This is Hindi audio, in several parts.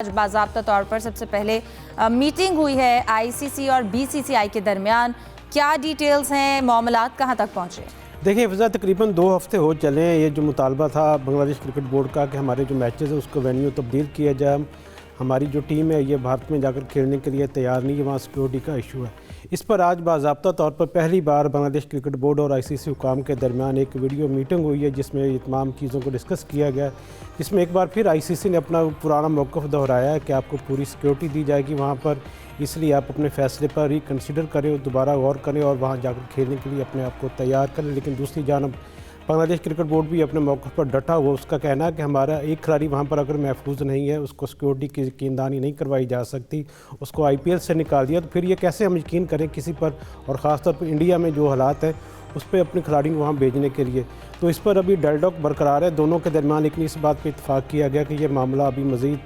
आज बाज़ाब्ता तौर पर सबसे पहले मीटिंग हुई है आईसीसी और बीसीसीआई के दरमियान। क्या डिटेल्स हैं, मामलात कहां तक पहुंचे? देखिए फिजा, तकरीबन 2 हफ्ते हो चले हैं। ये जो मुतालबा था बांग्लादेश क्रिकेट बोर्ड का कि हमारे जो मैचेस हैं उसको वेन्यू तब्दील किया जाए। हमारी जो टीम है ये भारत में जाकर खेलने के लिए तैयार नहीं है, वहाँ सिक्योरिटी का इशू है। इस पर आज बाज़ाब्ता तौर पर पहली बार बांग्लादेश क्रिकेट बोर्ड और आईसीसी हुकाम के दरमियान एक वीडियो मीटिंग हुई है, जिसमें ये तमाम चीज़ों को डिस्कस किया गया। इसमें एक बार फिर आईसीसी ने अपना पुराना मौक़िफ़ दोहराया है कि आपको पूरी सिक्योरिटी दी जाएगी वहाँ पर, इसलिए आप अपने फ़ैसले पर रिकन्सिडर करें और दोबारा गौर करें और वहाँ जाकर खेलने के लिए अपने आप को तैयार करें। लेकिन दूसरी जानब बांग्लादेश क्रिकेट बोर्ड भी अपने मौक़िफ़ पर डटा हुआ। उसका कहना है कि हमारा एक खिलाड़ी वहाँ पर अगर महफूज नहीं है, उसको सिक्योरिटी की यकीनदानी नहीं करवाई जा सकती, उसको आईपीएल से निकाल दिया, तो फिर ये कैसे हम यकीन करें किसी पर, और ख़ासतौर पर इंडिया में जो हालात हैं उस पर अपने खिलाड़ी को वहाँ भेजने के लिए। तो इस पर अभी डेडलॉक बरकरार है दोनों के दरमियान, लेकिन इस बात पर इत्तेफाक किया गया कि यह मामला अभी मज़ीद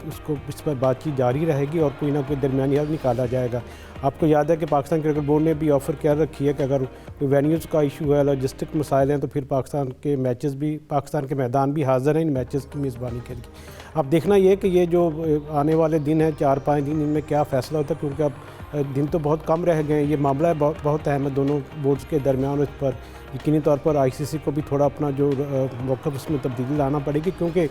इस पर बातचीत जारी रहेगी और कोई ना कोई दरमियानी हल निकाला जाएगा। आपको याद है कि पाकिस्तान क्रिकेट बोर्ड ने भी ऑफ़र क्या रखी है कि अगर कोई वेन्यूज़ का इशू है, लॉजिस्टिक मसाइल हैं, तो फिर पाकिस्तान के मैदान भी हाज़िर हैं इन मैचेस की मेज़बानी के लिए। अब देखना ये कि ये जो आने वाले दिन हैं 4-5 दिन, इनमें क्या फ़ैसला होता है, क्योंकि अब दिन तो बहुत कम रह गए हैं। ये मामला बहुत अहम है दोनों बोर्ड्स के दरमियान, और इस पर यकीनी तौर पर आईसीसी को भी थोड़ा अपना जो मौक़िफ़ उसमें तब्दीली लाना पड़ेगी, क्योंकि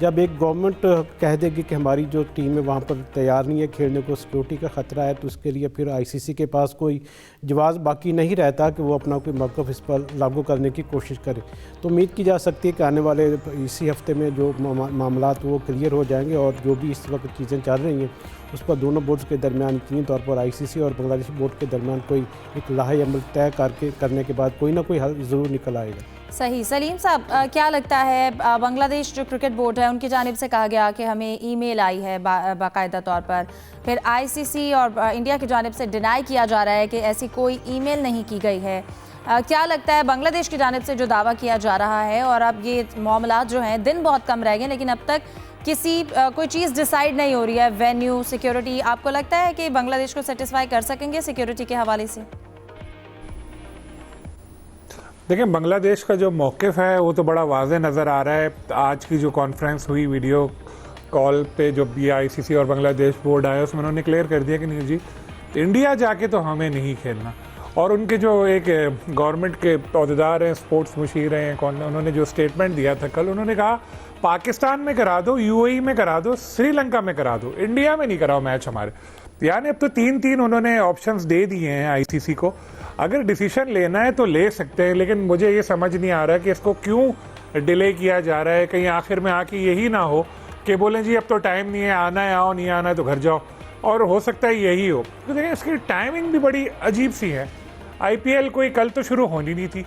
जब एक गवर्नमेंट कह देगी कि हमारी जो टीम है वहाँ पर तैयार नहीं है खेलने को, सिक्योरिटी का ख़तरा है, तो उसके लिए फिर आईसीसी के पास कोई जवाब बाकी नहीं रहता कि वो अपना कोई मौक़िफ़ इस पर लागू करने की कोशिश करे। तो उम्मीद की जा सकती है कि आने वाले इसी हफ्ते में जो मामलात वो क्लियर हो जाएंगे, और जो भी इस वक्त चीज़ें चल रही हैं उस पर दोनों बोर्ड्स के दरमियान यकीनी तौर पर आईसीसी और बांग्लादेश बोर्ड के दरमियान कोई एक लाहे अमल तय करने के बाद कोई ना कोई हल ज़रूर निकल आएगा। सही। सलीम साहब, क्या लगता है, बांग्लादेश जो क्रिकेट बोर्ड है उनकी जानिब से कहा गया कि हमें ईमेल आई है बाकायदा तौर पर, फिर आईसीसी और इंडिया की जानिब से डिनाई किया जा रहा है कि ऐसी कोई ईमेल नहीं की गई है। क्या लगता है बांग्लादेश की जानिब से जो दावा किया जा रहा है, और अब ये मामलात जो हैं दिन बहुत कम रह गए लेकिन अब तक कोई चीज़ डिसाइड नहीं हो रही है, वेन्यू, सिक्योरिटी, आपको लगता है कि बांग्लादेश को सेटिस्फाई कर सकेंगे सिक्योरिटी के हवाले से? देखिए, बांग्लादेश का जो मौक़िफ़ है वो तो बड़ा वाज़ेह नज़र आ रहा है। आज की जो कॉन्फ्रेंस हुई वीडियो कॉल पे, जो बीआईसीसी और बांग्लादेश बोर्ड आया, उसमें उन्होंने क्लियर कर दिया कि नहीं जी, इंडिया जाके तो हमें नहीं खेलना। और उनके जो एक गवर्नमेंट के अहदेदार हैं, स्पोर्ट्स मुशीर हैं, उन्होंने जो स्टेटमेंट दिया था कल, उन्होंने कहा पाकिस्तान में करा दो, यूएई में करा दो, श्रीलंका में करा दो, इंडिया में नहीं कराओ मैच हमारे। यानी अब तो 3-3 उन्होंने ऑप्शंस दे दिए हैं आईसीसी को। अगर डिसीजन लेना है तो ले सकते हैं, लेकिन मुझे ये समझ नहीं आ रहा कि इसको क्यों डिले किया जा रहा है। कहीं आखिर में आके यही ना हो कि बोलें जी अब तो टाइम नहीं है, आना है आओ, नहीं आना है तो घर जाओ। और हो सकता है यही हो, तो देखिए इसकी टाइमिंग भी बड़ी अजीब सी है। आईपीएल कोई कल तो शुरू होनी नहीं थी,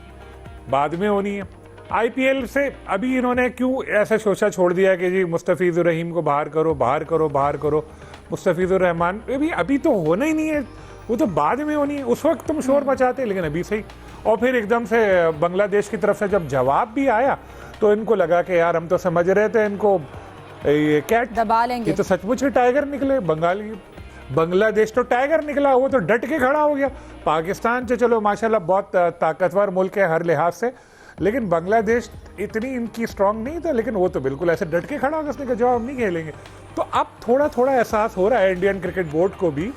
बाद में होनी है। आईपीएल से अभी इन्होंने क्यों ऐसा सोचा छोड़ दिया कि जी मुस्तफिजुर रहीम को बाहर करो, बाहर करो, बाहर करो, मुस्तफिजुर रहमान अभी तो होना ही नहीं है, वो तो बाद में होनी है। उस वक्त तुम शोर मचाते, लेकिन अभी सही। और फिर एकदम से बांग्लादेश की तरफ से जब जवाब भी आया तो इनको लगा कि यार हम तो समझ रहे थे इनको ये कैट दबा लेंगे, ये तो सचमुच ही टाइगर निकले। बांग्लादेश तो टाइगर निकला, वो तो डट के खड़ा हो गया। पाकिस्तान तो चलो माशाल्लाह बहुत ताकतवर मुल्क है हर लिहाज से, लेकिन बांग्लादेश इतनी इनकी स्ट्रांग नहीं था, लेकिन वो तो बिल्कुल ऐसे डट के खड़ा हो गया, उसने कहा जवाब नहीं खेलेंगे। तो अब थोड़ा थोड़ा एहसास हो रहा है इंडियन क्रिकेट बोर्ड को भी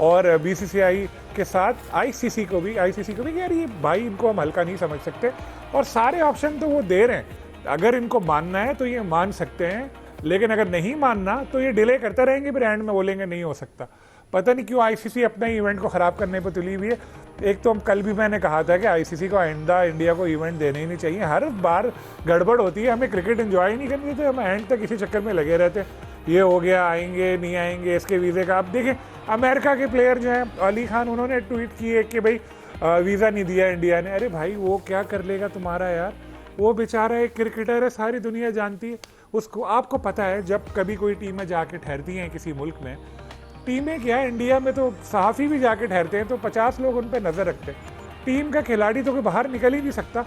और बीसीसीआई के साथ आईसीसी को भी कि यार ये भाई इनको हम हल्का नहीं समझ सकते, और सारे ऑप्शन तो वो दे रहे हैं। अगर इनको मानना है तो ये मान सकते हैं, लेकिन अगर नहीं मानना तो ये डिले करते रहेंगे, फिर एंड में बोलेंगे नहीं हो सकता। पता नहीं क्यों आईसीसी अपना इवेंट को ख़राब करने पर तुली हुई है। एक तो कल भी मैंने कहा था कि आईसीसी को आइंदा इंडिया को इवेंट देने ही नहीं चाहिए, हर बार गड़बड़ होती है, हमें क्रिकेट एंजॉय नहीं करनी चाहिए, हम एंड तक इसी चक्कर में लगे रहते हैं। ये हो गया, आएंगे नहीं आएंगे, इसके वीज़े का। आप देखें अमेरिका के प्लेयर जो हैं, अली खान, उन्होंने ट्वीट किए कि भाई वीज़ा नहीं दिया इंडिया ने। अरे भाई वो क्या कर लेगा तुम्हारा यार, वो बेचारा एक क्रिकेटर है, सारी दुनिया जानती है उसको। आपको पता है जब कभी कोई टीमें जाके ठहरती हैं किसी मुल्क में, टीमें क्या है, इंडिया में तो सहाफ़ी भी जाके ठहरते हैं तो 50 लोग उन पर नज़र रखते हैं। टीम का खिलाड़ी तो कोई बाहर निकल ही नहीं सकता,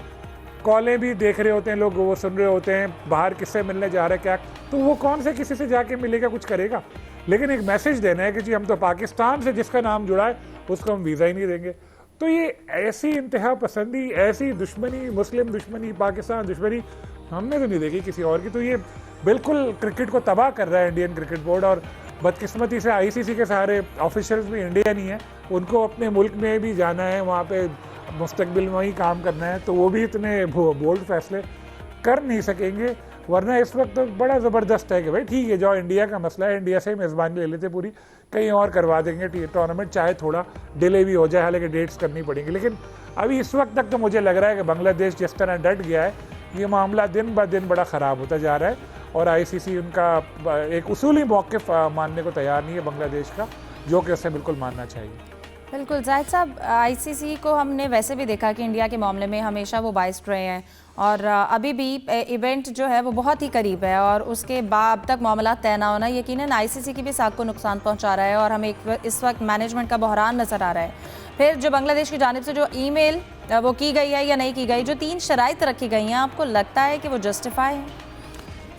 कॉलें भी देख रहे होते हैं लोग, वो सुन रहे होते हैं बाहर किससे मिलने जा रहे हैं क्या, तो वो कौन से किसी से जाके मिलेगा, कुछ करेगा। लेकिन एक मैसेज देना है कि जी हम तो पाकिस्तान से जिसका नाम जुड़ा है उसको हम वीज़ा ही नहीं देंगे। तो ये ऐसी इंतहा पसंदी, ऐसी दुश्मनी, मुस्लिम दुश्मनी, पाकिस्तान दुश्मनी हमने तो नहीं देखी किसी और की। तो ये बिल्कुल क्रिकेट को तबाह कर रहा है इंडियन क्रिकेट बोर्ड, और बदकिस्मती से आईसीसी के सारे ऑफिशियल्स भी इंडियन ही हैं, उनको अपने मुल्क में भी जाना है, वहाँ पे मुस्तकबिल में वहीं काम करना है, तो वो भी इतने बोल्ड फैसले कर नहीं सकेंगे। वरना इस वक्त तो बड़ा ज़बरदस्त है कि भाई ठीक है, जो इंडिया का मसला है, इंडिया से ही मेज़बानी ले लेते पूरी, कहीं और करवा देंगे टूर्नामेंट, चाहे थोड़ा डिले भी हो जाए, हालांकि डेट्स करनी पड़ेंगी। लेकिन अभी इस वक्त तक तो मुझे लग रहा है कि बांग्लादेश जिस तरह डट गया है, ये मामला दिन ब दिन बड़ा ख़राब होता जा रहा है, और आईसीसी उनका एक उसूली मौक़िफ़ मानने को तैयार नहीं है बांग्लादेश का, जो कि उसे बिल्कुल मानना चाहिए। बिल्कुल जाहिद साहब, आईसीसी को हमने वैसे भी देखा कि इंडिया के मामले में हमेशा वो बाइस्ड रहे हैं, और अभी भी इवेंट जो है वो बहुत ही करीब है, और उसके बाद अब तक मामला तय ना होना यकीनन आईसीसी की भी साख को नुकसान पहुंचा रहा है, और हमें इस वक्त मैनेजमेंट का बहरान नज़र आ रहा है। फिर जो बांग्लादेश की जानिब से जो ईमेल वो की गई है या नहीं की गई, जो 3 शराइत रखी गई हैं, आपको लगता है कि वो जस्टिफाई है?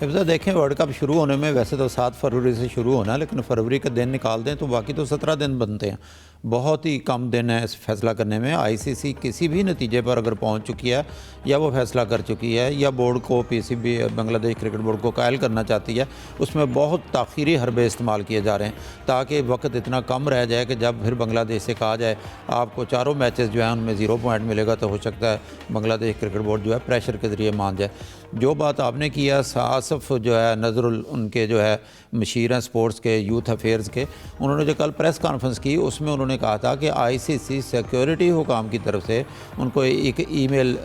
हिफ्ज़ा देखें, वर्ल्ड कप शुरू होने में वैसे तो 7 फरवरी से शुरू होना है, लेकिन फरवरी का दिन निकाल दें तो बाकी तो 17 दिन बनते हैं। बहुत ही कम दिन है इस फैसला करने में। आईसीसी किसी भी नतीजे पर अगर पहुंच चुकी है, या वो फैसला कर चुकी है, या बोर्ड को पीसीबी बांग्लादेश क्रिकेट बोर्ड को कायल करना चाहती है, उसमें बहुत ताख़ीरी हरबे इस्तेमाल किए जा रहे हैं, ताकि वक्त इतना कम रह जाए कि जब फिर बांग्लादेश से कहा जाए आपको चारों मैचेस जो हैं उनमें 0 पॉइंट मिलेगा, तो हो सकता है बांग्लादेश क्रिकेट बोर्ड जो है प्रेशर के ज़रिए मान जाए। जो बात आपने किया, आसफ जो है नज़रुल, उनके जो है मशीर हैं स्पोर्ट्स के, यूथ अफेयर्स के, उन्होंने जो कल प्रेस कॉन्फ्रेंस की उसमें उन्होंने कहा था कि आईसीसी सिक्योरिटी हुकाम की तरफ से उनको एक ईमेल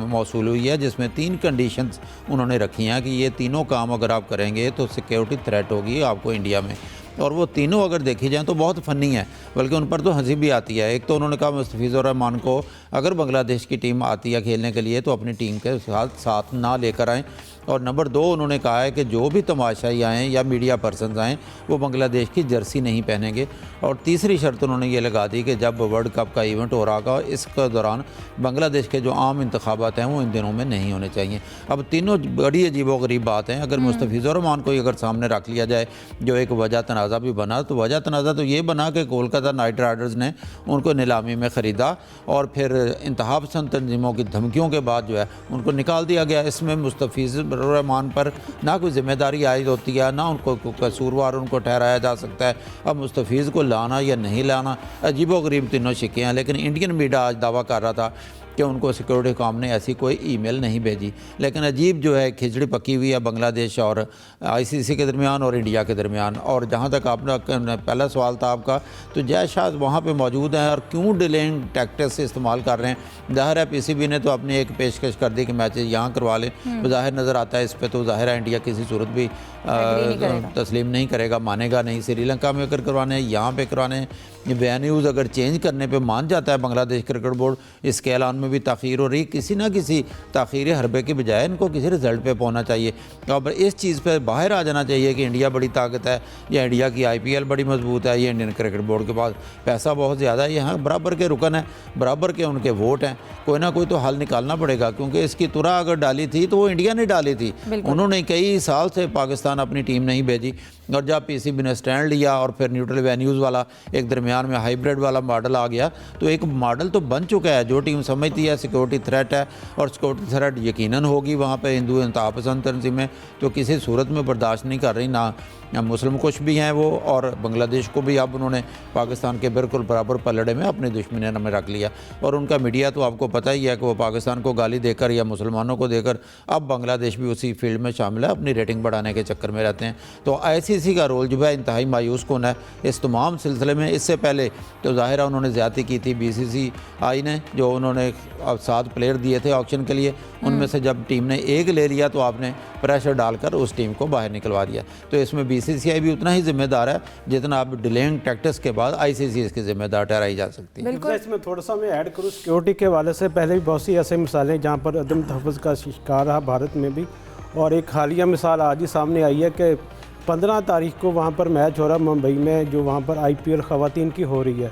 मौसूल हुई है, जिसमें 3 कंडीशंस उन्होंने रखी हैं कि ये तीनों काम अगर आप करेंगे तो सिक्योरिटी थ्रेट होगी आपको इंडिया में। और वो तीनों अगर देखी जाएँ तो बहुत फ़नी है, बल्कि उन पर तो हंसी भी आती है। एक तो उन्होंने कहा मुस्तफ़िज़ुर रहमान को अगर बांग्लादेश की टीम आती है खेलने के लिए तो अपनी टीम के साथ ना लेकर आएँ, और नंबर 2 उन्होंने कहा है कि जो भी तमाशाई आएँ या मीडिया पर्सनस आएँ वो बांग्लादेश की जर्सी नहीं पहनेंगे। और तीसरी शर्त उन्होंने ये लगा दी कि जब वर्ल्ड कप का इवेंट हो रहा होगा, इसके दौरान बांग्लादेश के जो आम इंतखाबात हैं वो इन दिनों में नहीं होने चाहिए। अब तीनों बड़ी अजीबोगरीब बात हैं। अगर मुस्तफ़िज़ुर रहमान को अगर सामने रख लिया जाए, जो एक वजह तनाज़ा भी बना, तो वजह तनाज़ा तो ये बना कि कोलकाता नाइट राइडर्स ने उनको नीलामी में ख़रीदा, और फिर इंतहा पसंद तंजीमों की धमकियों के बाद जो है उनको निकाल दिया गया। इसमें मुस्तफ़िज़ुर रहमान पर ना कोई जिम्मेदारी आयद होती है, ना उनको कसूरवार उनको ठहराया जा सकता है। अब मुस्तफ़िज़ को लाना या नहीं लाना, अजीबोगरीब तीनों शिक्के हैं। लेकिन इंडियन मीडिया आज दावा कर रहा था कि उनको सिक्योरिटी काम ने ऐसी कोई ईमेल नहीं भेजी। लेकिन अजीब जो है खिचड़ी पकी हुई है बांग्लादेश और आईसीसी के दरमियान और इंडिया के दरमियान। और जहाँ तक आपका पहला सवाल था आपका, तो जय शाह वहाँ पे मौजूद हैं और क्यों डिलेइंग टैक्टिक्स इस्तेमाल कर रहे हैं। ज़ाहिर है पीसीबी ने तो अपनी एक पेशकश कर दी कि मैचेस यहाँ करवा लें, ज़ाहिर नज़र आता है इस पर, तो ज़ाहिर है इंडिया किसी सूरत भी तस्लीम नहीं करेगा, मानेगा नहीं। श्रीलंका में अगर करवाने हैं, यहाँ पे करवाने हैं, वेन्यूज़ अगर चेंज करने पे मान जाता है बांग्लादेश क्रिकेट बोर्ड, इसके ऐलान में भी ताख़ीर हो रही, किसी ना किसी ताख़ीर हरबे की बजाय इनको किसी रिज़ल्ट पे पहुंचना चाहिए। और इस चीज़ पे बाहर आ जाना चाहिए कि इंडिया बड़ी ताकत है, या इंडिया की आईपीएल बड़ी मजबूत है, या इंडियन क्रिकेट बोर्ड के पास पैसा बहुत ज़्यादा है, यहाँ बराबर के रुकन है, बराबर के उनके वोट हैं, कोई ना कोई तो हल निकालना पड़ेगा। क्योंकि इसकी तुरा अगर डाली थी तो वो इंडिया ने डाली थी, उन्होंने कई साल से पाकिस्तान अपनी टीम नहीं भेजी। और जब पीसीबी ने स्टैंड लिया और फिर न्यूट्रल वेन्यूज़ वाला एक दरमियान में हाइब्रिड वाला मॉडल आ गया, तो एक मॉडल तो बन चुका है। जो टीम समझती है सिक्योरिटी थ्रेट है, और सिक्योरिटी थ्रेट यकीनन होगी वहाँ पे हिंदू इंतहा पसंद तंजीमें तो किसी सूरत में बर्दाश्त नहीं कर रही, ना मुस्लिम कुछ भी हैं वो, और बांग्लादेश को भी अब उन्होंने पाकिस्तान के बिल्कुल बराबर पलड़े में अपने दुश्मनी में रख लिया। और उनका मीडिया तो आपको पता ही है कि वो पाकिस्तान को गाली देकर या मुसलमानों को देकर, अब बांग्लादेश भी उसी फील्ड में शामिल है, अपनी रेटिंग बढ़ाने के चक्कर में रहते हैं। तो आईसीसी का रोल जो है इंतहाई मायूस कौन है इस तमाम सिलसिले में। इससे पहले तो ज़ाहिर है उन्होंने ज़्यादती की थी बीसीसीआई ने, जो उन्होंने 7 प्लेयर दिए थे ऑक्शन के लिए, उनमें से जब टीम ने एक ले लिया तो आपने प्रेशर डालकर उस टीम को बाहर निकलवा दिया। तो इसमें बीसीसीआई भी उतना ही जिम्मेदार है जितना आप डिलेइंग टैक्टिक्स के बाद आईसीसी इसकी जिम्मेदार ठहराई जा सकती है। बिल्कुल, इसमें थोड़ा सा मैं ऐड करूँ, सिक्योरिटी के हवाले से पहले भी बहुत सी ऐसे मिसालें जहाँ पर अदम तहफ़्फ़ुज़ का शिकार रहा भारत में भी, और एक हालिया मिसाल आज ही सामने आई है कि 15 तारीख को वहाँ पर मैच हो रहा मुंबई में, जो वहाँ पर आईपीएल ख़वातीन की हो रही है,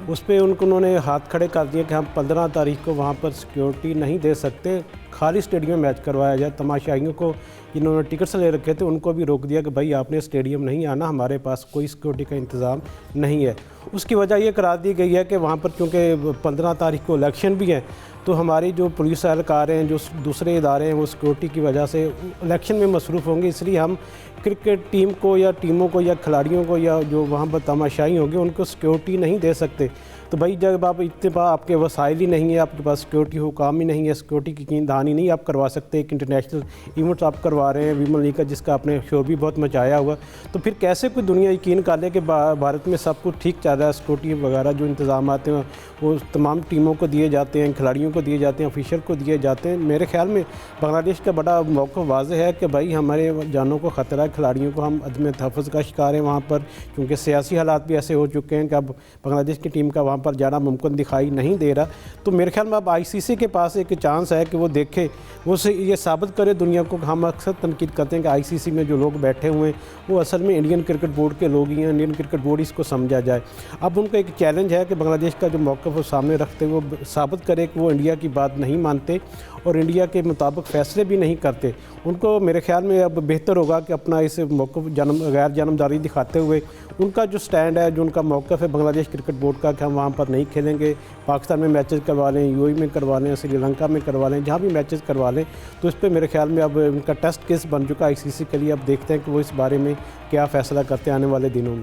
उस पर उन्होंने हाथ खड़े कर दिए कि हम 15 तारीख को वहाँ पर सिक्योरिटी नहीं दे सकते, खाली स्टेडियम में मैच करवाया जाए। तमाशाइयों को जिन्होंने टिकट्स ले रखे थे उनको भी रोक दिया कि भाई आपने स्टेडियम नहीं आना, हमारे पास कोई सिक्योरिटी का इंतज़ाम नहीं है। उसकी वजह ये करार दी गई है कि वहाँ पर क्योंकि 15 तारीख को इलेक्शन भी है, तो हमारी जो पुलिस एहलकार हैं, जो दूसरे इदारे हैं, वो सिक्योरिटी की वजह से इलेक्शन में मसरूफ़ होंगे, इसलिए हम क्रिकेट टीम को या टीमों को या खिलाड़ियों को या जो वहाँ पर तमाशाई होंगे उनको सिक्योरिटी नहीं दे सकते। तो भाई जब आप इतने आपके वसाइल ही नहीं है, आपके पास सिक्योरिटी हुकाम ही नहीं है, सिक्योरिटी की दहानी नहीं आप करवा सकते, एक इंटरनेशनल इवेंट्स आप करवा रहे हैं विमेन लीग का जिसका आपने शोर भी बहुत मचाया हुआ, तो फिर कैसे कोई दुनिया यकीन कर ले कि भारत में सब कुछ ठीक चल रहा है, सिक्योरिटी वगैरह जो इंतजाम आते हैं वो तमाम टीमों को दिए जाते हैं, खिलाड़ियों को दिए जाते हैं, ऑफिशियल को दिए जाते हैं। मेरे ख्याल में बांग्लादेश का बड़ा मौक़िफ़ वाज़ेह है कि भाई हमारे जानों को ख़तरा है, खिलाड़ियों को हम अदम तहफ़्फ़ुज़ का शिकार हैं वहाँ पर, क्योंकि सियासी हालात भी ऐसे हो चुके हैं कि अब बांग्लादेश की टीम का वहाँ पर जाना मुमकिन दिखाई नहीं दे रहा। तो मेरे ख्याल में अब ICC के पास एक चांस है कि वो देखे, वो ये साबित करे दुनिया को। हम अक्सर तनकीद करते हैं कि ICC में जो लोग बैठे हुए हैं वो असल में इंडियन क्रिकेट बोर्ड के लोग ही हैं, इंडियन क्रिकेट बोर्ड इसको समझा जाए। अब उनका एक चैलेंज है कि बांग्लादेश का जो मौक़िफ़ वो सामने रखते हुए वो साबित करे कि वो इंडिया की बात नहीं मानते और इंडिया के मुताबिक फ़ैसले भी नहीं करते। उनको मेरे ख्याल में अब बेहतर होगा कि अपना इस मौक़िफ़ गैर जानबदारी दिखाते हुए उनका जो स्टैंड है, जो उनका मौक़िफ़ है बांग्लादेश क्रिकेट बोर्ड का कि हम वहाँ पर नहीं खेलेंगे, पाकिस्तान में मैचेस करवा लें, UAE में करवा लें, श्रीलंका में करवा लें, जहाँ भी मैचेस करवा लें, तो इस पर मेरे ख्याल में अब उनका टेस्ट केस बन चुका है ICC के लिए। अब देखते हैं कि वो इस बारे में क्या फ़ैसला करते हैं आने वाले दिनों में।